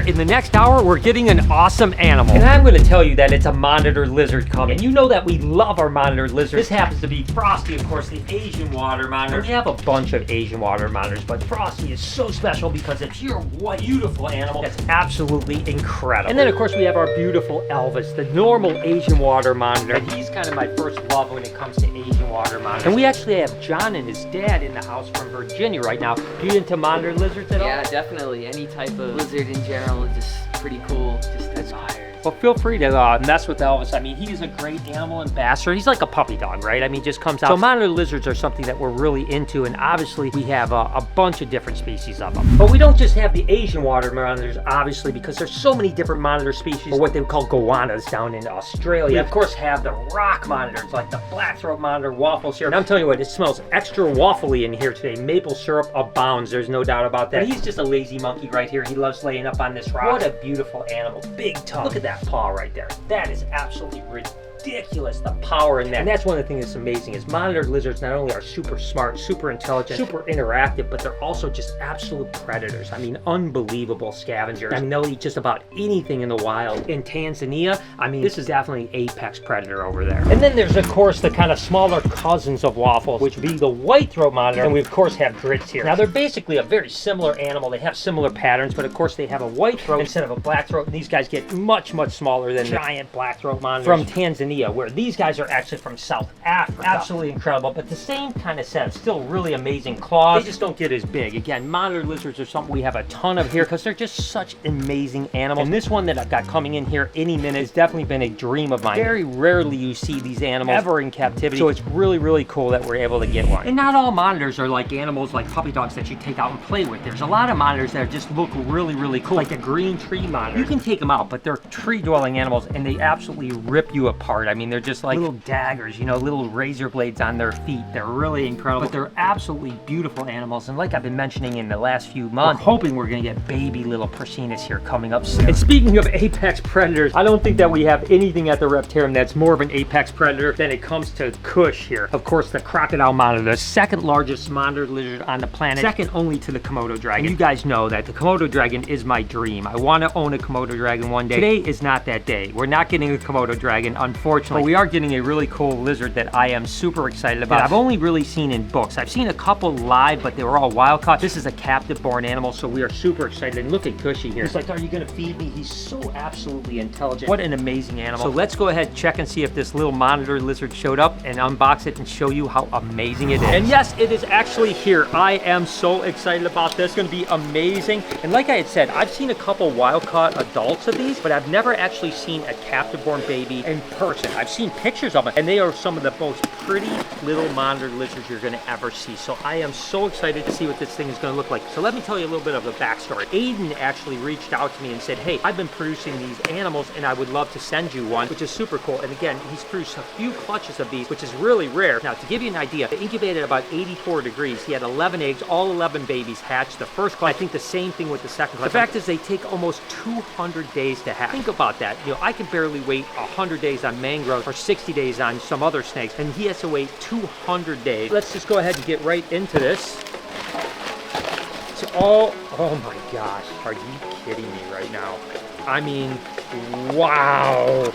in the next hour, we're getting an awesome animal. And I'm gonna tell you that it's a monitor lizard coming. And you know that we love our monitor lizards. This happens to be Frosty, of course, the Asian water monitor. We have a bunch of Asian water monitors, but Frosty is so special because it's pure white, beautiful animal that's absolutely incredible. And then, of course, we have our beautiful Elvis, the normal Asian water monitor. And he's kind of my first love when it comes to Asian water monitors. And we actually have John and his dad in the house from Virginia right now. Are you into monitor lizards at all? Yeah, definitely. Any type of lizard in general is just pretty cool. Just admired. Well, feel free to mess with Elvis. I mean, he is a great animal ambassador. He's like a puppy dog, right? I mean, just comes out. So monitor lizards are something that we're really into, and obviously we have a bunch of different species of them. But we don't just have the Asian water monitors, obviously, because there's so many different monitor species, or what they call goannas down in Australia. We, of course, have the rock monitors, like the black-throat monitor, waffle syrup. And I'm telling you what, it smells extra waffly in here today. Maple syrup abounds, there's no doubt about that. But he's just a lazy monkey right here. He loves laying up on this rock. What a beautiful animal. Big tongue. Look at that paw right there. That is absolutely ridiculous, the power in that. And that's one of the things that's amazing is monitor lizards not only are super smart, super intelligent, super interactive, but they're also just absolute predators. I mean, unbelievable scavengers. I mean, they'll eat just about anything in the wild. In Tanzania, I mean, this is definitely an apex predator over there. And then there's, of course, the kind of smaller cousins of waffles, which would be the white-throat monitor, and we, of course, have grits here. Now, they're basically a very similar animal. They have similar patterns, but, of course, they have a white throat instead of a black throat, and these guys get much, much smaller than the giant black-throat monitors from Tanzania, where these guys are actually from South Africa. Absolutely incredible, but the same kind of set, still really amazing claws. They just don't get as big. Again, monitor lizards are something we have a ton of here because they're just such amazing animals. And this one that I've got coming in here any minute has definitely been a dream of mine. Very rarely you see these animals ever in captivity, so it's really, really cool that we're able to get one. And not all monitors are like animals like puppy dogs that you take out and play with. There's a lot of monitors that just look really, really cool, like a green tree monitor. You can take them out, but they're tree-dwelling animals, and they absolutely rip you apart. I mean, they're just like little daggers, you know, little razor blades on their feet. They're really incredible, but they're absolutely beautiful animals. And like I've been mentioning in the last few months, we're hoping we're gonna get baby little Persinas here coming up soon. And speaking of apex predators, I don't think that we have anything at the Reptarium that's more of an apex predator than it comes to Kush here. Of course, the crocodile monitor, the second largest monitor lizard on the planet, second only to the Komodo dragon. And you guys know that the Komodo dragon is my dream. I want to own a Komodo dragon one day. Today is not that day. We're not getting a Komodo dragon, unfortunately, but we are getting a really cool lizard that I am super excited about. I've only really seen in books. I've seen a couple live, but they were all wild caught. This is a captive born animal, so we are super excited. And look at Cushy here. He's like, are you gonna feed me? He's so absolutely intelligent. What an amazing animal. So let's go ahead, check and see if this little monitor lizard showed up and unbox it and show you how amazing it is. And yes, it is actually here. I am so excited about this. It's gonna be amazing. And like I had said, I've seen a couple wild caught adults of these, but I've never actually seen a captive born baby in person. I've seen pictures of them, and they are some of the most pretty little monitor lizards you're gonna ever see. So I am so excited to see what this thing is gonna look like. So let me tell you a little bit of the backstory. Aiden actually reached out to me and said, hey, I've been producing these animals and I would love to send you one, which is super cool. And again, he's produced a few clutches of these, which is really rare. Now, to give you an idea, they incubated at about 84 degrees. He had 11 eggs, all 11 babies hatched. The first clutch, I think the same thing with the second clutch. The fact is they take almost 200 days to hatch. Think about that. You know, I can barely wait 100 days on mangrove or 60 days on some other snakes, and he has to wait 200 days. Let's just go ahead and get right into this. It's all, oh my gosh, are you kidding me right now? I mean, wow,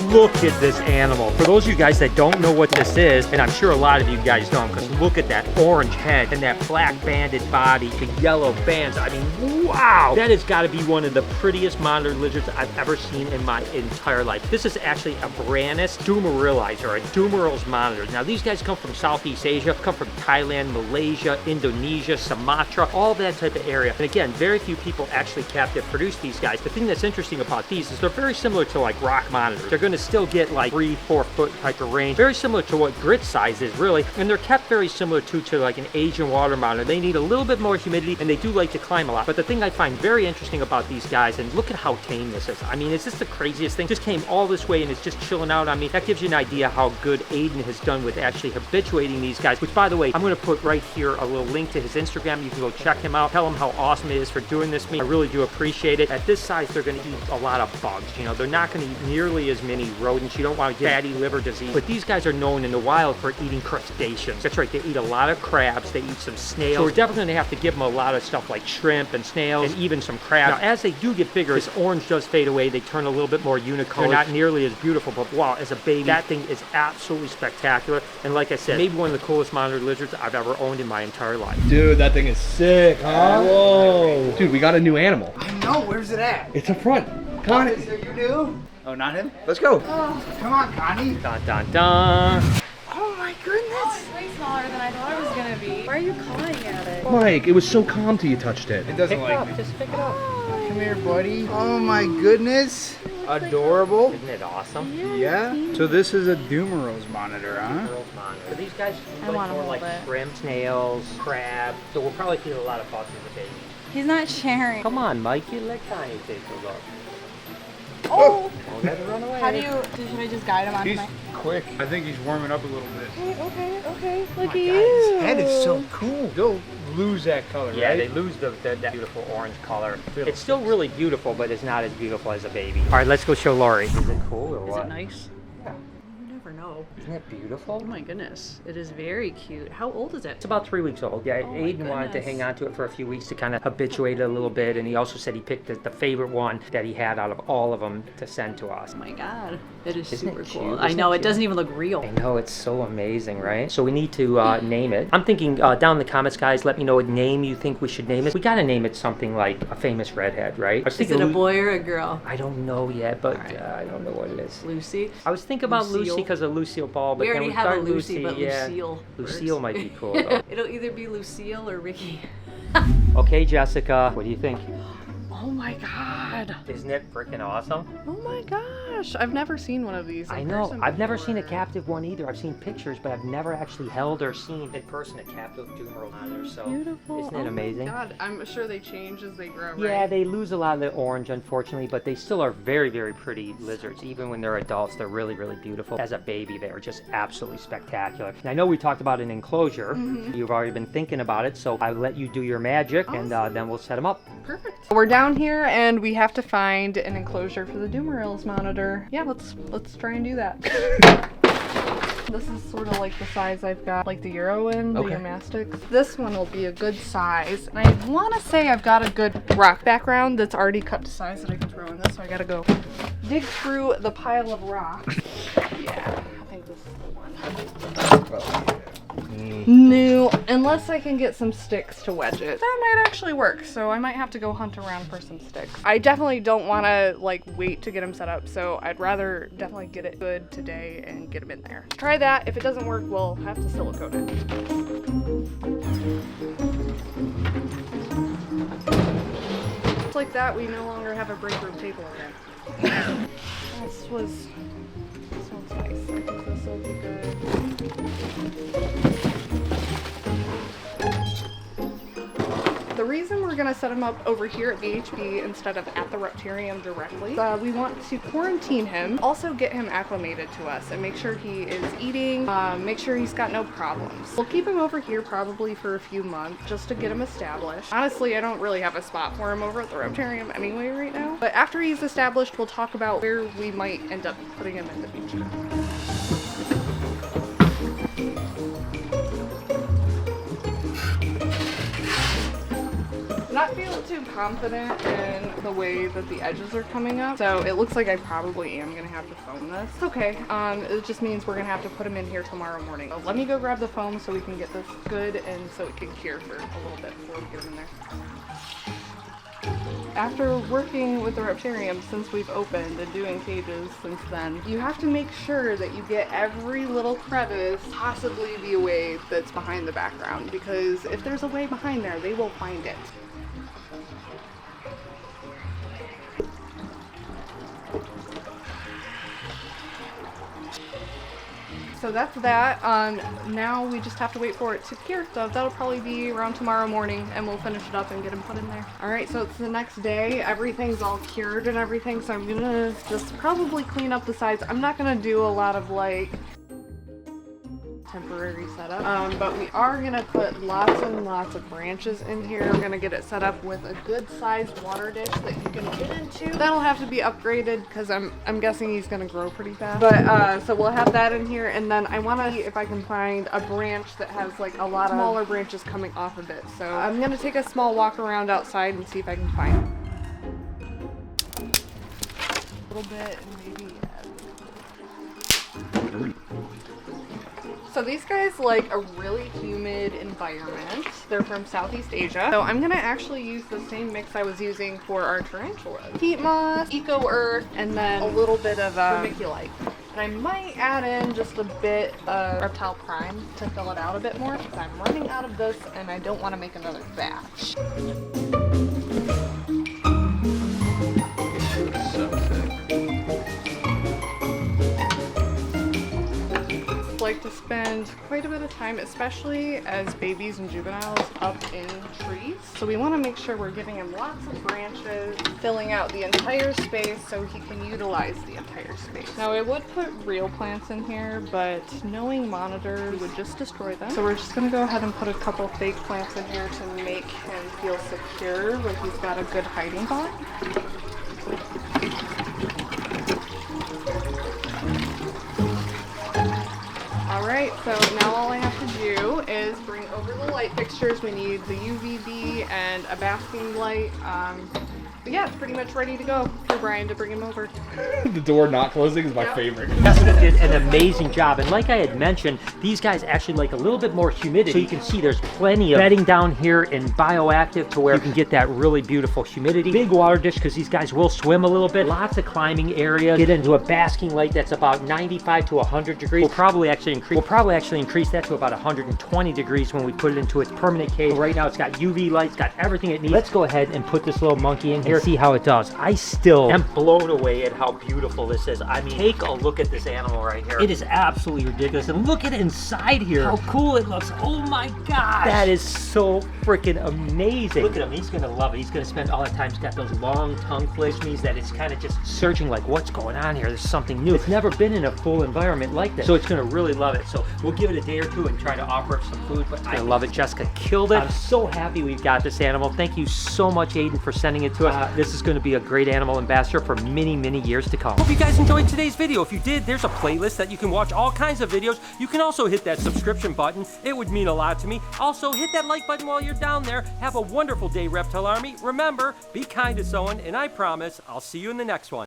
look at this animal. For those of you guys that don't know what this is, and I'm sure a lot of you guys don't, because look at that orange head and that black banded body, the yellow bands. I mean, wow, that has got to be one of the prettiest monitor lizards I've ever seen in my entire life. This is actually a Branus dumerillis, or a dumeril's monitor. Now, these guys come from Southeast Asia, come from Thailand, Malaysia, Indonesia, Sumatra, all that type of area. And again, very few people actually captive produce these guys. The thing that's interesting about these is they're very similar to like rock monitors. They're going to still get like 3-4 foot type of range, very similar to what grit size is really, and they're kept very similar to like an Asian water monitor. They need a little bit more humidity and they do like to climb a lot. But the thing I find very interesting about these guys, and look at how tame this is. I mean, is this the craziest thing? Just came all this way and it's just chilling out on me. That gives you an idea how good Aiden has done with actually habituating these guys, which by the way, I'm going to put right here a little link to his Instagram. You can go check him out. tell them how awesome it is for doing this meat. I really do appreciate it. At this size, they're gonna eat a lot of bugs. You know, they're not gonna eat nearly as many rodents. You don't want to get fatty liver disease. But these guys are known in the wild for eating crustaceans. That's right, they eat a lot of crabs, they eat some snails. So we're definitely gonna have to give them a lot of stuff like shrimp and snails and even some crabs. Now, as they do get bigger, this orange does fade away. They turn a little bit more unicolor. They're not nearly as beautiful, but wow, as a baby, that thing is absolutely spectacular. And like I said, maybe one of the coolest monitored lizards I've ever owned in my entire life. Dude, that thing is sick, huh? Whoa. Dude, we got a new animal. I know, where's it at? It's up front. Come on. Is it you do? Oh, not him? Let's go. Oh, come on, Connie. Dun dun dun. Oh my goodness. It's way smaller than I thought it was gonna be. Why are you clawing at it? Mike, it was so calm till you touched it. It doesn't Pick it like up, me. just pick it up. Come here, buddy. Oh my goodness. Adorable. Isn't it awesome? Yeah. So this is a Dumerose monitor, huh? Girls monitor. These guys I like wanna more hold like it. shrimp, snails, crab. So we'll probably feed a lot of bugs as a baby. He's not sharing. Come on, Mikey, let Connie take a look. Oh! Don't let her run away. How do you, should I just guide him onto He's my... quick. I think he's warming up a little bit. Okay. Look at God, you. his head is so cool. They'll lose that color, Yeah, right? they lose that beautiful orange color. It's still really beautiful, but it's not as beautiful as a baby. All right, let's go show Lori. Is it cool or Is what? it nice? Yeah. You never know. Isn't it beautiful? Oh my goodness. It is very cute. How old is it? It's about 3 weeks old. Yeah, Oh my Aiden wanted to goodness. hang on to it for a few weeks to kind of habituate it a little bit, and he also said he picked the favorite one that he had out of all of them to send to us. Oh my god. It is Isn't it super cute? cool. I Isn't know, it it cute? doesn't even look real. I know, it's so amazing, right? So we need to name it. I'm thinking down in the comments, guys, let me know what name you think we should name it. We gotta name it something like a famous redhead, right? I was Is thinking it a boy or a girl? I don't know yet, but Alright. I don't know what it is. Lucy? I was thinking about Lucille. Lucy because of Lucille Ball, but We then already we have a started Lucy, but yeah. Lucille. Lucille works. might be cool though. It'll either be Lucille or Ricky. Okay, Jessica, what do you think? Oh my god. Isn't it freaking awesome? Oh my gosh. I've never seen one of these in I know. person I've never seen a before. captive one either. I've seen pictures, but I've never actually held or seen in person a captive Dumerose monitor. So Beautiful. isn't it Oh my amazing? God, I'm sure they change as they grow, Yeah, right? they lose a lot of the orange, unfortunately, but they still are very, very pretty lizards. Even when they're adults, they're really, really beautiful. As a baby, they are just absolutely spectacular. And I know we talked about an enclosure. You've already been thinking about it, so I'll let you do your magic, and then we'll set them up. Perfect. We're down here and we have to find an enclosure for the Dumerose monitor. Yeah, let's try and do that. This is sort of like the size I've got like the Euro in, the Okay. Euromastix. This one will be a good size. And I want to say I've got a good rock background that's already cut to size that I can throw in this, so I gotta go dig through the pile of rocks. Yeah, I think this is the one. No, unless I can get some sticks to wedge it. That might actually work, so I might have to go hunt around for some sticks. I definitely don't want to like wait to get them set up, so I'd rather definitely get it good today and get them in there. Try that. If it doesn't work, we'll have to silicone it. Just like that, we no longer have a break room table again. This one's nice. I think this will be good. The reason we're gonna set them up over here at BHB instead of at the Reptarium directly, we want to quarantine him, also get him acclimated to us and make sure he is eating, make sure he's got no problems. We'll keep him over here probably for a few months just to get him established. Honestly, I don't really have a spot for him over at the Reptarium anyway right now, but after he's established, we'll talk about where we might end up putting him in the future. Not feeling too confident in the way that the edges are coming up, so it looks like I probably am gonna have to foam this. It's okay, it just means we're gonna have to put them in here tomorrow morning. So let me go grab the foam so we can get this good and so it can cure for a little bit before we get them in there. After working with the Reptarium since we've opened and doing cages since then, you have to make sure that you get every little crevice, possibly the way that's behind the background, because if there's a way behind there, they will find it. So that's that. Now we just have to wait for it to cure, so that'll probably be around tomorrow morning and we'll finish it up and get them put in there. Alright, so it's the next day. Everything's all cured and everything, so I'm gonna just probably clean up the sides. I'm not gonna do a lot of like temporary setup. But we are gonna put lots and lots of branches in here. We're gonna get it set up with a good sized water dish that you can get into. That'll have to be upgraded because I'm guessing he's gonna grow pretty fast. But so we'll have that in here, and then I wanna see if I can find a branch that has like a lot of smaller branches coming off of it. So I'm gonna take a small walk around outside and see if I can find it. A little bit and maybe So these guys like a really humid environment. They're from Southeast Asia. So I'm gonna actually use the same mix I was using for our tarantulas. Peat moss, eco earth, and then a little bit of vermiculite. And I might add in just a bit of Reptile Prime to fill it out a bit more because I'm running out of this and I don't want to make another batch. Like to spend quite a bit of time, especially as babies and juveniles, up in trees. So we want to make sure we're giving him lots of branches, filling out the entire space so he can utilize the entire space. Now I would put real plants in here, but knowing monitors would just destroy them. So we're just going to go ahead and put a couple fake plants in here to make him feel secure, like he's got a good hiding spot. Alright, so now all I have to do is bring over the light fixtures. We need the UVB and a basking light. But yeah, it's pretty much ready to go for Brian to bring him over. The door not closing is my favorite. Jessica did an amazing job, and like I had mentioned, these guys actually like a little bit more humidity. So you can see there's plenty of bedding down here in bioactive to where you can get that really beautiful humidity. Big water dish because these guys will swim a little bit. Lots of climbing area. Get into a basking light that's about 95 to 100 degrees. We'll probably actually increase that to about 120 degrees when we put it into its permanent cage. Right now it's got UV lights, got everything it needs. Let's go ahead and put this little monkey in here. See how it does. I still am blown away at how beautiful this is. I mean, take a look at this animal right here. It is absolutely ridiculous. And look at it inside here. How cool it looks. Oh my gosh. That is so freaking amazing. Look at him. He's going to love it. He's going to spend all the time. He's got those long tongue flicks. Which means that it's kind of just searching like, what's going on here? There's something new. It's never been in a full environment like this. So it's going to really love it. So we'll give it a day or two and try to offer it some food. But I love it. Jessica killed it. I'm so happy we've got this animal. Thank you so much, Aiden, for sending it to us. This is going to be a great animal ambassador for many, many years to come. Hope you guys enjoyed today's video. If you did, there's a playlist that you can watch all kinds of videos. You can also hit that subscription button. It would mean a lot to me. Also, hit that like button while you're down there. Have a wonderful day, Reptile Army. Remember, be kind to someone, and I promise I'll see you in the next one.